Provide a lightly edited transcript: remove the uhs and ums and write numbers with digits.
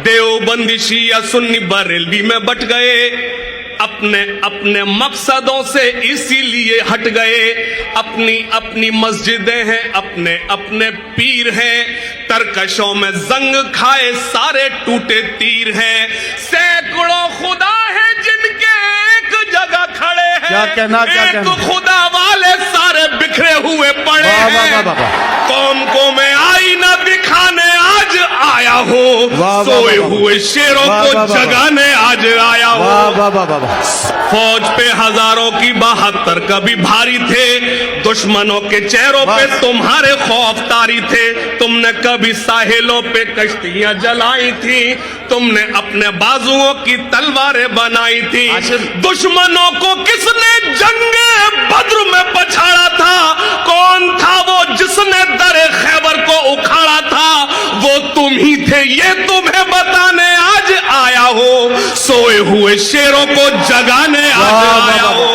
देवबंदी शिया सुन्नी बरेलवी में बट गए, अपने अपने मकसदों से इसीलिए हट गए। अपनी अपनी मस्जिदें हैं, अपने अपने पीर हैं, तरकशों में जंग खाए सारे टूटे तीर हैं। सैकड़ों खुदा हैं जिनके एक जगह खड़े हैं, एक खुदा वाले सारे बिखरे हुए पड़े हैं। कौम को मैं आईना दिखाने आज आया हूँ, सोए हुए शेरों को जगाने आज आया हूँ। फौज पे हजारों की 72 कभी भारी थे, दुश्मनों के चेहरों पे तुम्हारे खौफ तारी थे। तुमने कभी साहिलों पे कश्तियां जलाई थी, तुमने अपने बाजुओं की तलवारें बनाई थी। दुश्मनों को किसने जंगे बद्र में पछाड़ा था? कौन था वो जिसने दरे खैबर को उखाड़ा था? वो तुम ही थे, ये तुम्हें बताने आज आया हो। सोए हुए शेरों को जगाने आज आया हो।